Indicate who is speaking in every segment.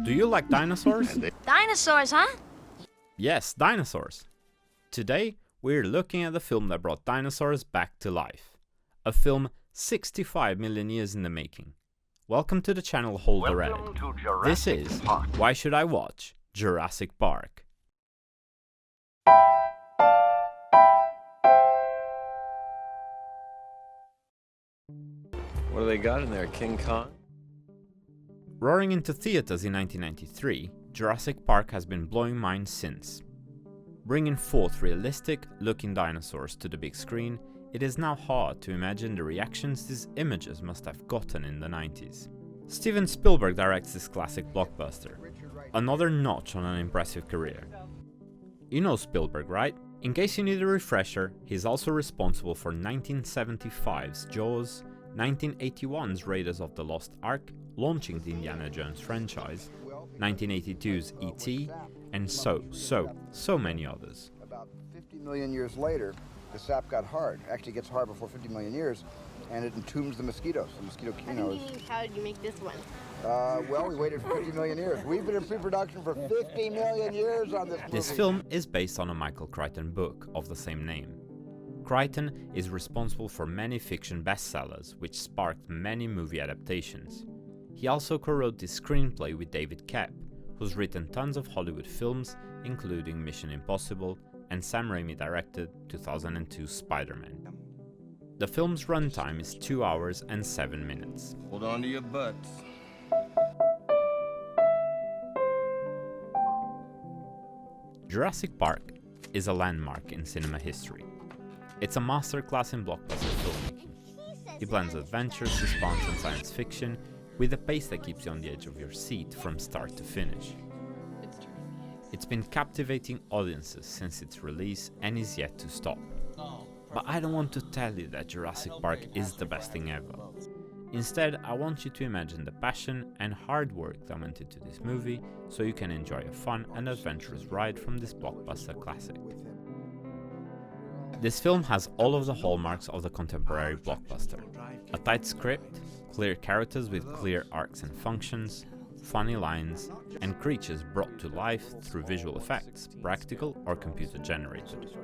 Speaker 1: Do you like dinosaurs?
Speaker 2: Dinosaurs, huh?
Speaker 1: Yes, dinosaurs. Today, we're looking at the film that brought dinosaurs back to life. A film 65 million years in the making. Welcome to the channel Hold the Red. This is Why Should I Watch Jurassic Park?
Speaker 3: What do they got in there, King Kong?
Speaker 1: Roaring into theaters in 1993, Jurassic Park has been blowing minds since. Bringing forth realistic-looking dinosaurs to the big screen, it is now hard to imagine the reactions these images must have gotten in the 90s. Steven Spielberg directs this classic blockbuster, another notch on an impressive career. You know Spielberg, right? In case you need a refresher, he's also responsible for 1975's Jaws, 1981's Raiders of the Lost Ark, launching the Indiana Jones franchise, 1982's E.T., and so many others.
Speaker 4: About 50 million years later, the sap got hard. Actually, it gets hard before 50 million years, and it entombs the mosquitoes. The mosquito,
Speaker 2: How did you make this one?
Speaker 4: well, we waited for 50 million years. We've been in pre-production for 50 million years on this movie.
Speaker 1: This film is based on a Michael Crichton book of the same name. Crichton is responsible for many fiction bestsellers, which sparked many movie adaptations. He also co-wrote this screenplay with David Koepp, who's written tons of Hollywood films, including Mission Impossible, and Sam Raimi directed 2002 Spider-Man. The film's runtime is 2 hours and 7 minutes.
Speaker 5: Hold on to your butts.
Speaker 1: Jurassic Park is a landmark in cinema history. It's a masterclass in blockbuster filmmaking. It blends adventure, suspense and science fiction with a pace that keeps you on the edge of your seat from start to finish. It's been captivating audiences since its release and is yet to stop. But I don't want to tell you that Jurassic Park is the best thing ever. Instead, I want you to imagine the passion and hard work that went into this movie so you can enjoy a fun and adventurous ride from this blockbuster classic. This film has all of the hallmarks of the contemporary blockbuster. A tight script, clear characters with clear arcs and functions, funny lines, and creatures brought to life through visual effects, practical or computer generated.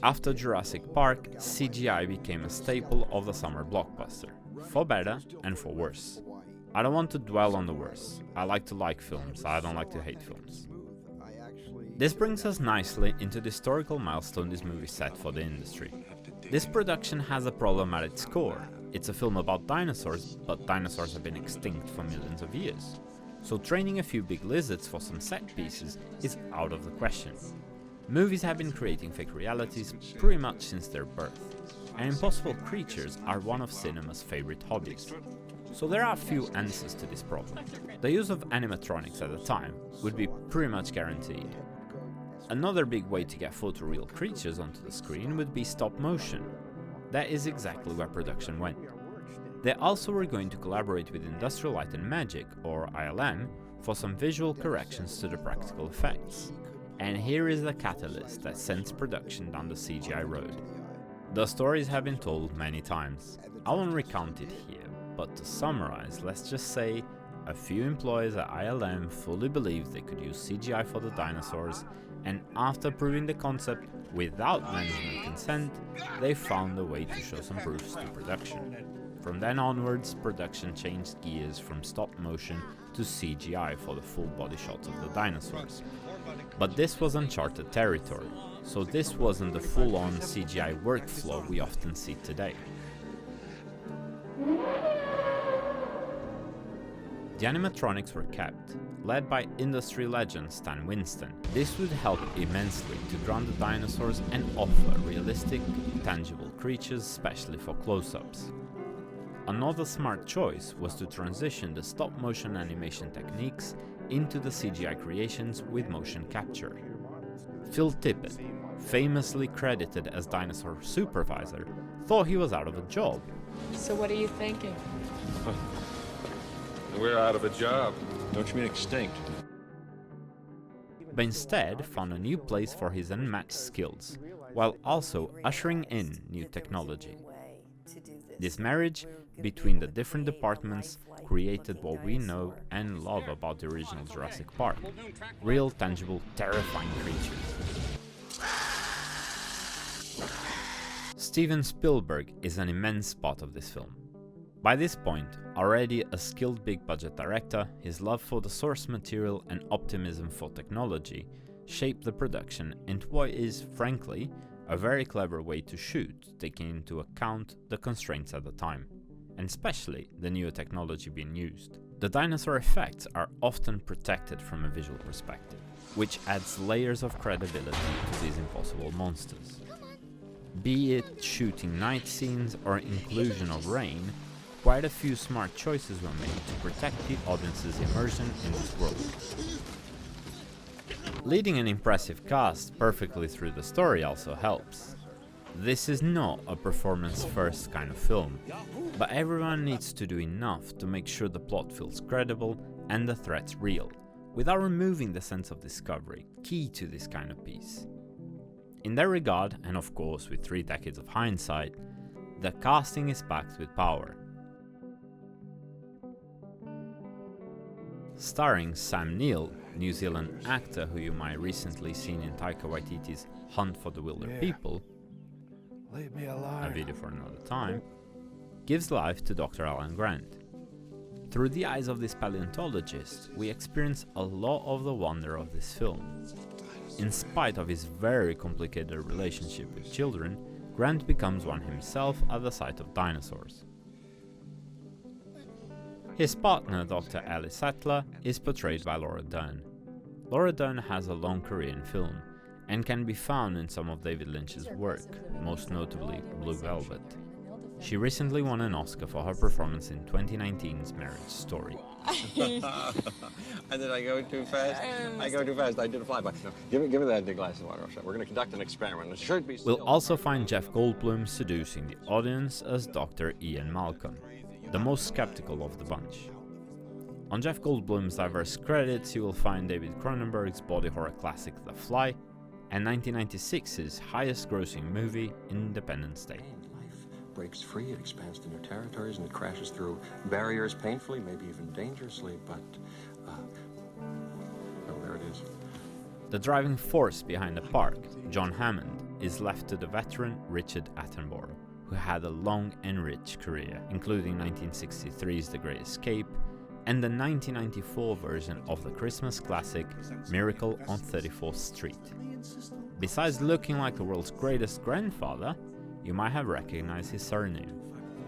Speaker 1: After Jurassic Park, CGI became a staple of the summer blockbuster, for better and for worse. I don't want to dwell on the worse. I like to like films, I don't like to hate films. This brings us nicely into the historical milestone this movie set for the industry. This production has a problem at its core. It's a film about dinosaurs, but dinosaurs have been extinct for millions of years. So training a few big lizards for some set pieces is out of the question. Movies have been creating fake realities pretty much since their birth, and impossible creatures are one of cinema's favorite hobbies. So there are a few answers to this problem. The use of animatronics at the time would be pretty much guaranteed. Another big way to get photoreal creatures onto the screen would be stop motion. That is exactly where production went. They also were going to collaborate with Industrial Light and Magic, or ILM, for some visual corrections to the practical effects. And here is the catalyst that sends production down the CGI road. The stories have been told many times. I won't recount it here, but to summarize, let's just say a few employees at ILM fully believed they could use CGI for the dinosaurs, and after proving the concept without management consent, they found a way to show some proofs to production. From then onwards, production changed gears from stop motion to CGI for the full body shots of the dinosaurs. But this was uncharted territory, so this wasn't the full-on CGI workflow we often see today. The animatronics were kept, led by industry legend Stan Winston. This would help immensely to ground the dinosaurs and offer realistic, tangible creatures, especially for close-ups. Another smart choice was to transition the stop-motion animation techniques into the CGI creations with motion capture. Phil Tippett, famously credited as dinosaur supervisor, thought he was out of a job.
Speaker 6: So what are you thinking?
Speaker 5: We're out of a job.
Speaker 3: Don't you mean extinct?
Speaker 1: But instead found a new place for his unmatched skills, while also ushering in new technology. This marriage between the different departments created what we know and love about the original Jurassic Park. Real, tangible, terrifying creatures. Steven Spielberg is an immense part of this film. By this point, already a skilled big-budget director, his love for the source material and optimism for technology shaped the production into what is, frankly, a very clever way to shoot, taking into account the constraints at the time, and especially the newer technology being used. The dinosaur effects are often protected from a visual perspective, which adds layers of credibility to these impossible monsters. Be it shooting night scenes or inclusion of rain, quite a few smart choices were made to protect the audience's immersion in this world. Leading an impressive cast perfectly through the story also helps. This is not a performance-first kind of film, but everyone needs to do enough to make sure the plot feels credible and the threats real, without removing the sense of discovery, key to this kind of piece. In that regard, and of course with 3 decades of hindsight, the casting is packed with power. Starring Sam Neill, New Zealand actor who you might recently seen in Taika Waititi's Hunt for the Wilder People,
Speaker 7: Leave me alone.
Speaker 1: a video for another time, gives life to Dr. Alan Grant. Through the eyes of this paleontologist, we experience a lot of the wonder of this film. In spite of his very complicated relationship with children, Grant becomes one himself at the sight of dinosaurs. His partner, Dr. Alice Sattler, is portrayed by Laura Dern. Laura Dern has a long career in film, and can be found in some of David Lynch's work, most notably Blue Velvet. She recently won an Oscar for her performance in 2019's Marriage Story.
Speaker 3: Did I go too fast? I go too fast. I did a flyby. No, give me that big glass of water. We're going to conduct an experiment. It should be.
Speaker 1: We'll also find Jeff Goldblum seducing the audience as Dr. Ian Malcolm, the most skeptical of the bunch. On Jeff Goldblum's diverse credits, you will find David Cronenberg's body horror classic The Fly, and 1996's highest-grossing movie, Independence Day.
Speaker 3: Life breaks free, it expands to new territories, and it crashes through barriers painfully, maybe even dangerously, but, there it is.
Speaker 1: The driving force behind the park, John Hammond, is left to the veteran Richard Attenborough, who had a long and rich career, including 1963's The Great Escape, and the 1994 version of the Christmas classic Miracle on 34th Street. Besides looking like the world's greatest grandfather, you might have recognized his surname.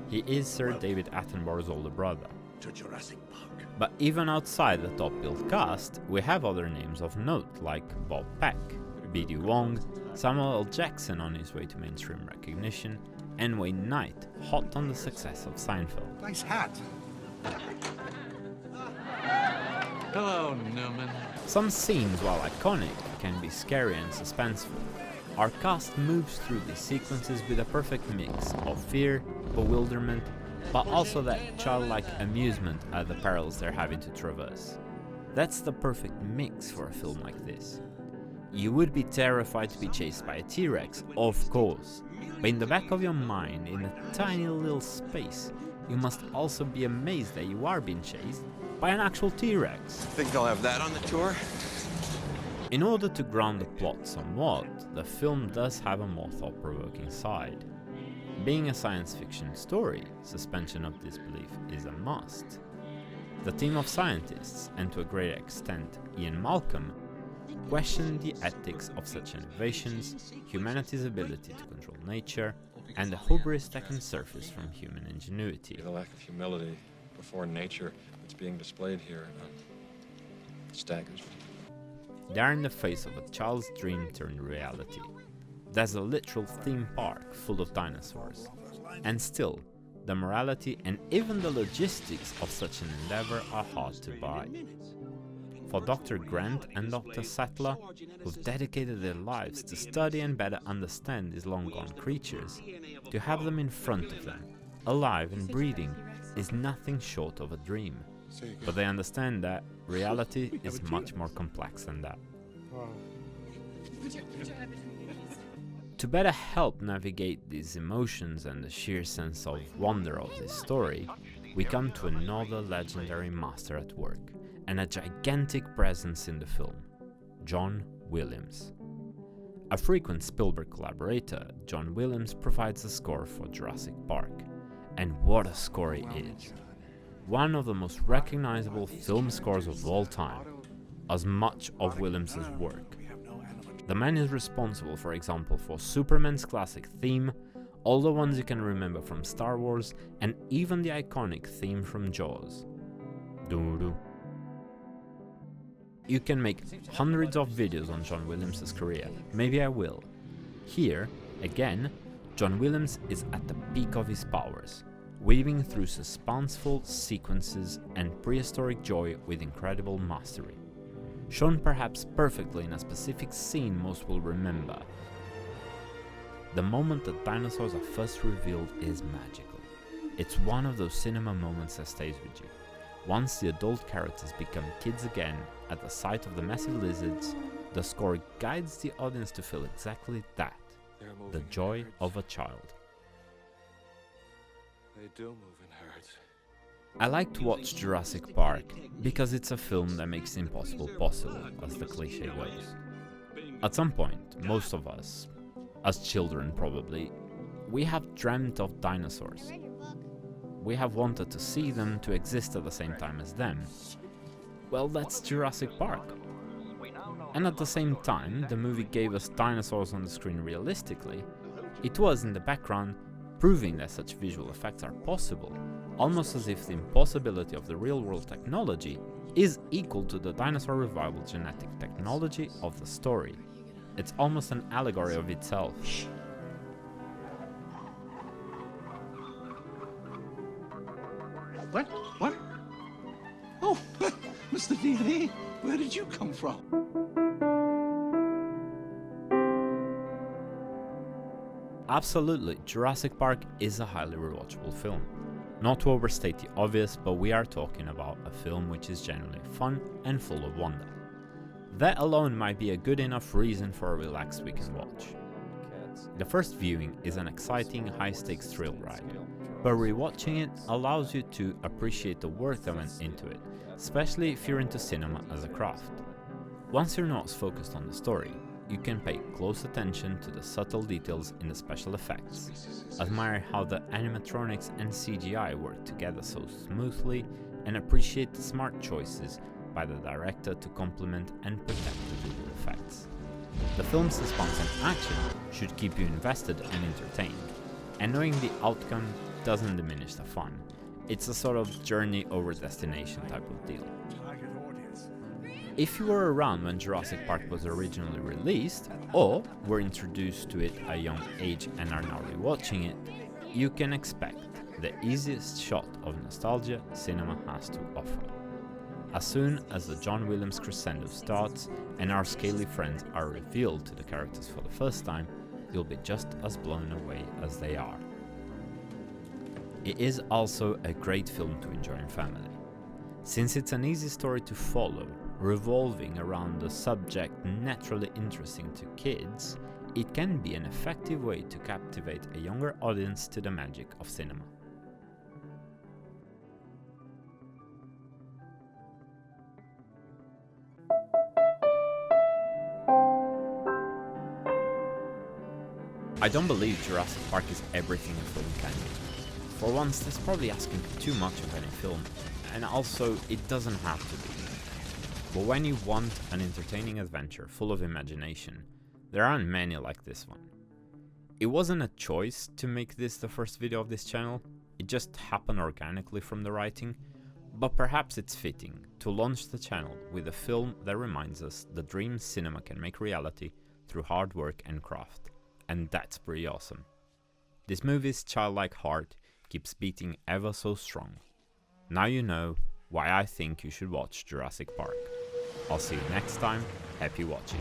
Speaker 1: He is Sir David Attenborough's older brother.
Speaker 7: To Jurassic Park.
Speaker 1: But even outside the top-billed cast, we have other names of note like Bob Peck, B.D. Wong, Samuel L. Jackson on his way to mainstream recognition, and Wayne Knight, hot on the success of Seinfeld.
Speaker 7: Nice hat.
Speaker 5: Hello, Newman.
Speaker 1: Some scenes, while iconic, can be scary and suspenseful. Our cast moves through these sequences with a perfect mix of fear, bewilderment, but also that childlike amusement at the perils they're having to traverse. That's the perfect mix for a film like this. You would be terrified to be chased by a T-Rex, of course, but in the back of your mind, in a tiny little space, you must also be amazed that you are being chased by an actual T-Rex.
Speaker 3: Think they'll have that on the tour?
Speaker 1: In order to ground the plot somewhat, the film does have a more thought-provoking side. Being a science fiction story, suspension of disbelief is a must. The team of scientists, and to a great extent Ian Malcolm, question the ethics of such innovations, humanity's ability to control nature, and the hubris that can surface from human ingenuity.
Speaker 3: The lack of humility before nature that's being displayed here staggers me.
Speaker 1: They are in the face of a child's dream turned reality. There's a literal theme park full of dinosaurs. And still, the morality and even the logistics of such an endeavor are hard to buy. For Dr. Grant and Dr. Sattler, who've dedicated their lives to study and better understand these long-gone creatures, to have them in front of them, alive and breathing, is nothing short of a dream. But they understand that reality is much more complex than that. To better help navigate these emotions and the sheer sense of wonder of this story, we come to another legendary master at work, and a gigantic presence in the film, John Williams. A frequent Spielberg collaborator, John Williams provides the score for Jurassic Park. And what a score it is! One of the most recognizable film scores of all time, as much of Williams' work. The man is responsible, for example, for Superman's classic theme, all the ones you can remember from Star Wars, and even the iconic theme from Jaws. Doo-doo. You can make hundreds of videos on John Williams' career, maybe I will. Here, again, John Williams is at the peak of his powers, weaving through suspenseful sequences and prehistoric joy with incredible mastery. Shown perhaps perfectly in a specific scene most will remember. The moment that dinosaurs are first revealed is magical. It's one of those cinema moments that stays with you. Once the adult characters become kids again at the sight of the massive lizards, the score guides the audience to feel exactly that, the joy of a child.
Speaker 7: They do move in herds.
Speaker 1: I like to watch Jurassic Park because it's a film that makes the impossible possible, as the cliche goes. At some point, most of us, as children probably, we have dreamt of dinosaurs. We have wanted to see them, to exist at the same time as them. Well, that's Jurassic Park. And at the same time, the movie gave us dinosaurs on the screen realistically. It was in the background, proving that such visual effects are possible, almost as if the impossibility of the real-world technology is equal to the dinosaur revival genetic technology of the story. It's almost an allegory of itself.
Speaker 7: What? What? Oh, Mr. DNA, where did you come from?
Speaker 1: Absolutely, Jurassic Park is a highly rewatchable film. Not to overstate the obvious, but we are talking about a film which is genuinely fun and full of wonder. That alone might be a good enough reason for a relaxed weekend watch. The first viewing is an exciting, high-stakes thrill ride, but rewatching it allows you to appreciate the work that went into it, especially if you're into cinema as a craft. Once you're not as focused on the story, you can pay close attention to the subtle details in the special effects, admire how the animatronics and CGI work together so smoothly, and appreciate the smart choices by the director to complement and protect the visual effects. The film's suspense and action should keep you invested and entertained, and knowing the outcome doesn't diminish the fun. It's a sort of journey over destination type of deal. If you were around when Jurassic Park was originally released, or were introduced to it at a young age and are now rewatching it, you can expect the easiest shot of nostalgia cinema has to offer. As soon as the John Williams crescendo starts and our scaly friends are revealed to the characters for the first time, you'll be just as blown away as they are. It is also a great film to enjoy in family. Since it's an easy story to follow, revolving around a subject naturally interesting to kids, it can be an effective way to captivate a younger audience to the magic of cinema. I don't believe Jurassic Park is everything a film can be. For once, that's probably asking too much of any film, and also, it doesn't have to be. But when you want an entertaining adventure full of imagination, there aren't many like this one. It wasn't a choice to make this the first video of this channel, it just happened organically from the writing, but perhaps it's fitting to launch the channel with a film that reminds us the dreams cinema can make reality through hard work and craft, and that's pretty awesome. This movie's childlike heart keeps beating ever so strong. Now you know why I think you should watch Jurassic Park. I'll see you next time, happy watching.